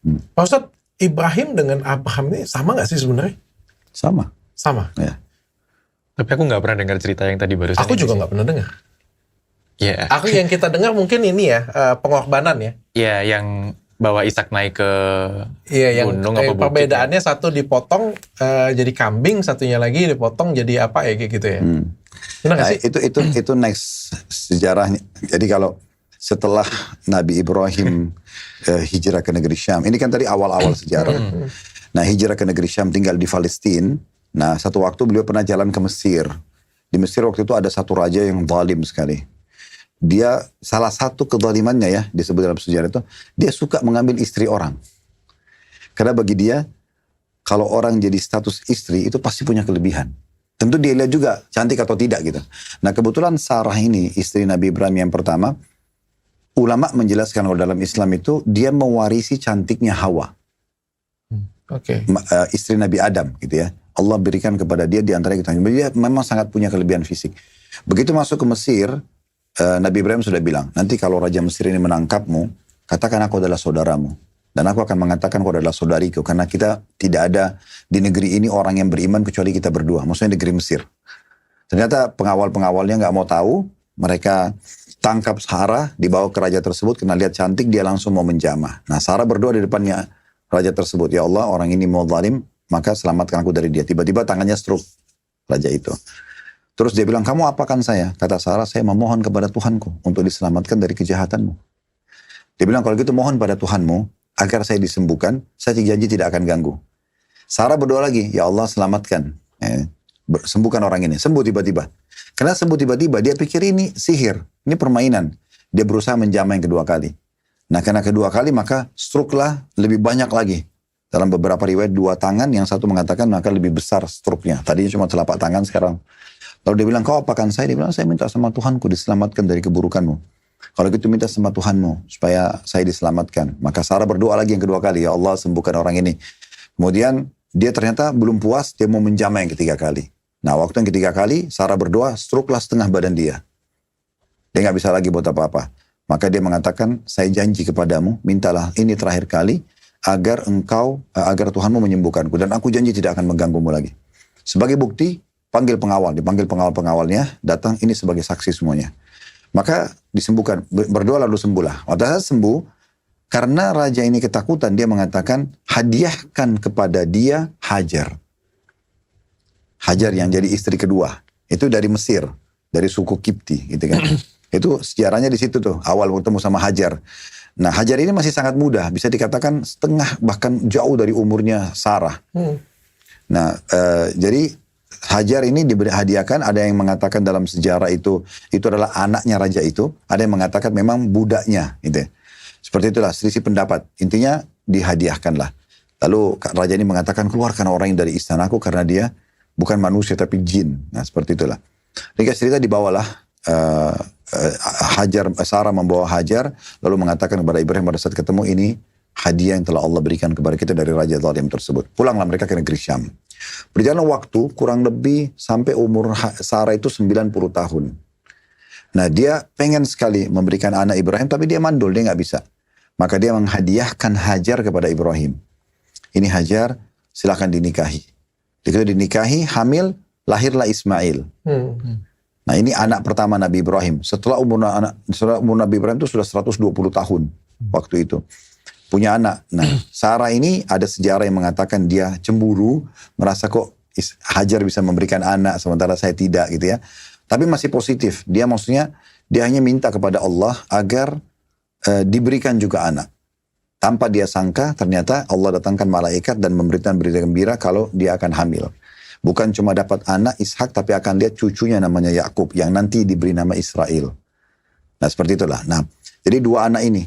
Pak Ustadz, Ibrahim dengan Abraham ini sama nggak sih sebenarnya? Sama. Sama. Ya. Tapi aku nggak pernah dengar cerita yang tadi barusan. Aku juga nggak pernah dengar. Iya. Aku yang kita dengar mungkin ini ya, pengorbanan ya. Iya, yang bawa Ishak naik ke gunung apa bukit. Perbedaannya satu dipotong jadi kambing, satunya lagi dipotong jadi apa ya kayak gitu ya. Benar nggak Nah, sih? itu next sejarahnya. Jadi kalau setelah Nabi Ibrahim hijrah ke negeri Syam, ini kan tadi awal-awal sejarah. Nah, hijrah ke negeri Syam, tinggal di Palestina. Nah, satu waktu beliau pernah jalan ke Mesir. Di Mesir waktu itu ada satu raja yang zalim sekali. Dia salah satu kezalimannya ya, disebut dalam sejarah itu, dia suka mengambil istri orang. Karena bagi dia, kalau orang jadi status istri itu pasti punya kelebihan. Tentu dia lihat juga cantik atau tidak gitu. Nah, kebetulan Sarah ini, istri Nabi Ibrahim yang pertama, ulama menjelaskan kalau dalam Islam itu, dia mewarisi cantiknya Hawa. Oke. Istri Nabi Adam gitu ya. Allah berikan kepada dia di antara kita. Dia memang sangat punya kelebihan fisik. Begitu masuk ke Mesir, Nabi Ibrahim sudah bilang, nanti kalau Raja Mesir ini menangkapmu, katakan aku adalah saudaramu. Dan aku akan mengatakan kau adalah saudariku. Karena kita tidak ada di negeri ini orang yang beriman kecuali kita berdua. Maksudnya negeri Mesir. Ternyata pengawal-pengawalnya nggak mau tahu. Mereka tangkap Sarah, dibawa ke raja tersebut. Karena lihat cantik, dia langsung mau menjamah. Nah, Sarah berdoa di depannya raja tersebut. Ya Allah, orang ini mau zalim, maka selamatkan aku dari dia. Tiba-tiba tangannya stroke raja itu. Terus dia bilang, kamu apakan saya? Kata Sarah, saya memohon kepada Tuhanku untuk diselamatkan dari kejahatanmu. Dia bilang, kalau gitu mohon pada Tuhanmu, agar saya disembuhkan, saya janji tidak akan ganggu. Sarah berdoa lagi, ya Allah selamatkan. Sembuhkan orang ini. Sembuh tiba-tiba. Karena sembuh tiba-tiba, dia pikir ini sihir. Ini permainan. Dia berusaha menjamah yang kedua kali. Nah, karena kedua kali, maka stroke lah lebih banyak lagi. Dalam beberapa riwayat, 2 tangan, yang satu mengatakan maka lebih besar stroke-nya. Tadinya cuma telapak tangan, sekarang. Lalu dia bilang, kau apakan saya? Dia bilang, saya minta sama Tuhanku diselamatkan dari keburukanmu. Kalau gitu minta sama Tuhanmu supaya saya diselamatkan. Maka Sarah berdoa lagi yang kedua kali, ya Allah sembuhkan orang ini. Kemudian dia ternyata belum puas, dia mau menjamah yang ketiga kali. Nah, waktu yang ketiga kali Sarah berdoa, stroke lah setengah badan dia. Dia nggak bisa lagi buat apa-apa. Maka dia mengatakan, saya janji kepadamu, mintalah ini terakhir kali agar Tuhanmu menyembuhkanku dan aku janji tidak akan mengganggumu lagi. Sebagai bukti, panggil pengawal, dipanggil pengawal-pengawalnya, datang ini sebagai saksi semuanya. Maka disembuhkan, berdoa lalu sembuhlah. Waktu saat sembuh, karena raja ini ketakutan, dia mengatakan, hadiahkan kepada dia Hajar. Hajar yang jadi istri kedua. Itu dari Mesir, dari suku Kipti gitu kan. Itu sejarahnya di situ tuh, awal bertemu sama Hajar. Nah, Hajar ini masih sangat muda, bisa dikatakan setengah bahkan jauh dari umurnya Sarah. Nah, jadi Hajar ini diberi hadiahkan, ada yang mengatakan dalam sejarah itu adalah anaknya raja itu, ada yang mengatakan memang budaknya gitu. Seperti itulah selisih pendapat. Intinya dihadiahkanlah. Lalu raja ini mengatakan keluarkan orang yang dari istanaku karena dia bukan manusia tapi jin. Nah, seperti itulah. Ringkas cerita dibawalah Sarah membawa Hajar lalu mengatakan kepada Ibrahim pada saat ketemu, ini hadiah yang telah Allah berikan kepada kita dari raja zalim tersebut. Pulanglah mereka ke negeri Syam. Berjalan waktu kurang lebih sampai umur Sarah itu 90 tahun. Nah, dia pengen sekali memberikan anak Ibrahim, tapi dia mandul, dia nggak bisa. Maka dia menghadiahkan Hajar kepada Ibrahim. Ini Hajar, silakan dinikahi. Begitu dinikahi, hamil, lahirlah Ismail. Nah, ini anak pertama Nabi Ibrahim. Setelah umur Nabi Ibrahim itu sudah 120 tahun waktu itu. Punya anak. Nah, Sarah ini ada sejarah yang mengatakan dia cemburu, merasa kok Hajar bisa memberikan anak sementara saya tidak gitu ya. Tapi masih positif. Dia maksudnya dia hanya minta kepada Allah agar diberikan juga anak. Tanpa dia sangka ternyata Allah datangkan malaikat dan memberikan berita gembira kalau dia akan hamil. Bukan cuma dapat anak Ishak, tapi akan lihat cucunya namanya Yakub yang nanti diberi nama Israel. Nah, seperti itulah. Nah, jadi 2 anak ini.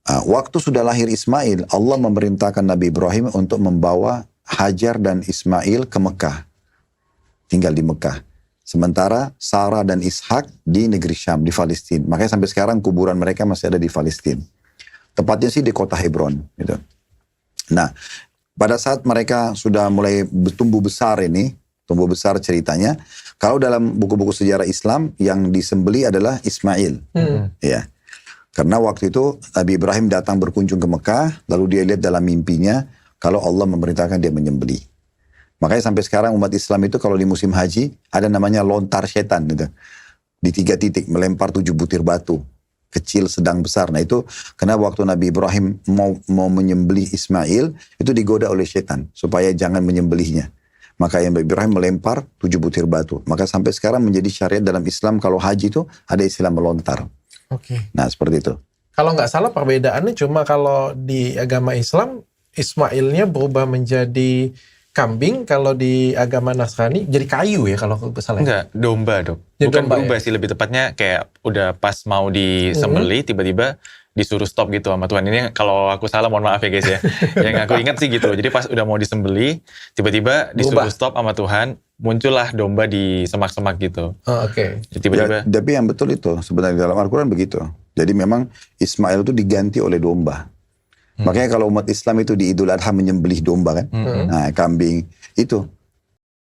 Waktu sudah lahir Ismail, Allah memerintahkan Nabi Ibrahim untuk membawa Hajar dan Ismail ke Mekah. Tinggal di Mekah. Sementara Sarah dan Ishak di negeri Syam, di Palestina. Makanya sampai sekarang kuburan mereka masih ada di Palestina. Tepatnya sih di kota Hebron. Gitu. Nah, pada saat mereka sudah mulai tumbuh besar ini, tumbuh besar ceritanya, kalau dalam buku-buku sejarah Islam yang disembeli adalah Ismail. Ya. Karena waktu itu Nabi Ibrahim datang berkunjung ke Mekah, lalu dia lihat dalam mimpinya kalau Allah memerintahkan dia menyembelih. Makanya sampai sekarang umat Islam itu kalau di musim haji ada namanya lontar setan gitu. Di 3 titik melempar 7 butir batu. Kecil, sedang, besar. Nah itu karena waktu Nabi Ibrahim mau menyembelih Ismail, itu digoda oleh setan supaya jangan menyembelihnya. Maka Nabi Ibrahim melempar 7 butir batu. Maka sampai sekarang menjadi syariat dalam Islam kalau haji itu ada istilah melontar. Oke. Nah seperti itu. Kalau nggak salah perbedaannya cuma kalau di agama Islam Ismailnya berubah menjadi kambing, kalau di agama Nasrani jadi kayu ya kalau nggak salah. Enggak, domba dok. Jadi Bukan domba, berubah ya? sih, lebih tepatnya kayak udah pas mau disembelih tiba-tiba disuruh stop gitu sama Tuhan. Ini kalau aku salah mohon maaf ya guys ya. Yang aku ingat sih gitu. Jadi pas udah mau disembelih tiba-tiba disuruh stop sama Tuhan, muncullah domba di semak-semak gitu. Oh, oke. Jadi tiba-tiba Tapi yang betul itu sebenarnya dalam Al-Quran begitu. Jadi memang Ismail itu diganti oleh domba. Makanya kalau umat Islam itu di Idul Adha menyembelih domba kan. Nah kambing itu